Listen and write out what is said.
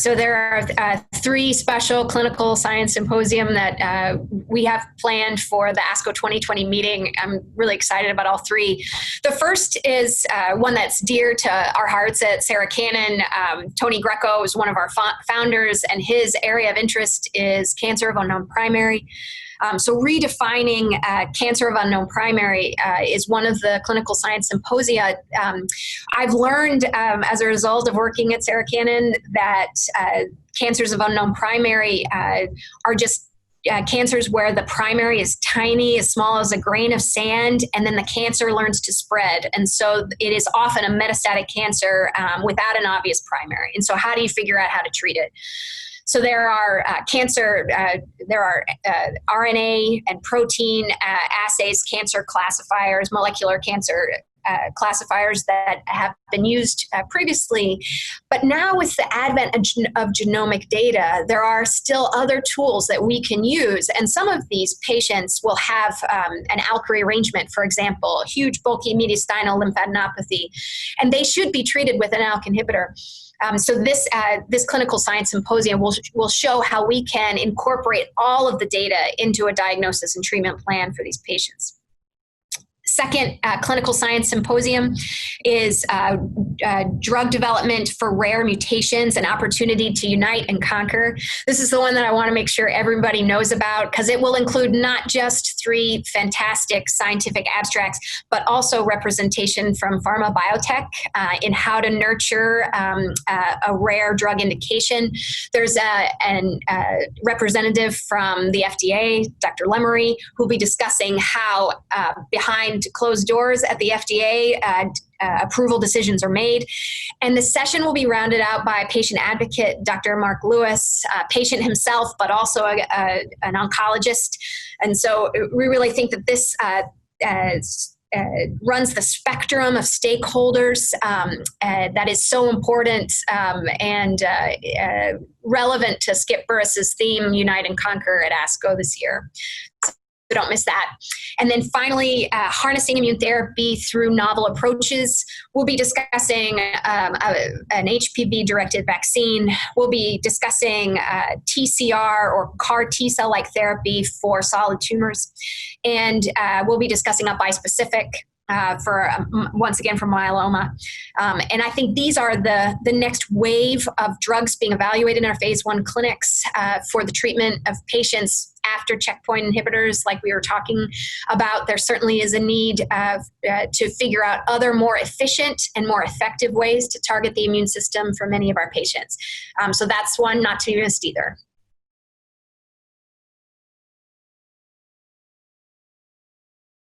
So there are 3 special clinical science symposium that we have planned for the ASCO 2020 meeting. I'm really excited about all 3. The first is one that's dear to our hearts at Sarah Cannon. Tony Greco is one of our founders, and his area of interest is cancer of unknown primary. So redefining cancer of unknown primary is one of the clinical science symposia. I've learned as a result of working at Sarah Cannon that cancers of unknown primary are just cancers where the primary is tiny, as small as a grain of sand, and then the cancer learns to spread. And so it is often a metastatic cancer without an obvious primary. And so how do you figure out how to treat it? So there are RNA and protein assays, cancer classifiers, molecular cancer classifiers that have been used previously. But now with the advent of genomic data, there are still other tools that we can use. And some of these patients will have an ALK rearrangement, for example, huge bulky mediastinal lymphadenopathy, and they should be treated with an ALK inhibitor. So this clinical science symposium will show how we can incorporate all of the data into a diagnosis and treatment plan for these patients. Second clinical science symposium is drug development for rare mutations, an opportunity to unite and conquer. This is the one that I want to make sure everybody knows about, because it will include not just 3 fantastic scientific abstracts, but also representation from pharma biotech in how to nurture a rare drug indication. There's a representative from the FDA, Dr. Lemery, who will be discussing how behind closed doors at the FDA, approval decisions are made. And the session will be rounded out by patient advocate, Dr. Mark Lewis, patient himself, but also an oncologist. And so we really think that this runs the spectrum of stakeholders that is so important and relevant to Skip Burris's theme, Unite and Conquer, at ASCO this year. So don't miss that. And then finally, harnessing immune therapy through novel approaches. We'll be discussing an HPV-directed vaccine. We'll be discussing TCR or CAR T-cell-like therapy for solid tumors. And we'll be discussing a bispecific once again for myeloma. And I think these are the next wave of drugs being evaluated in our phase 1 clinics for the treatment of patients after checkpoint inhibitors, like we were talking about. There certainly is a need to figure out other more efficient and more effective ways to target the immune system for many of our patients. So that's one not to be missed either.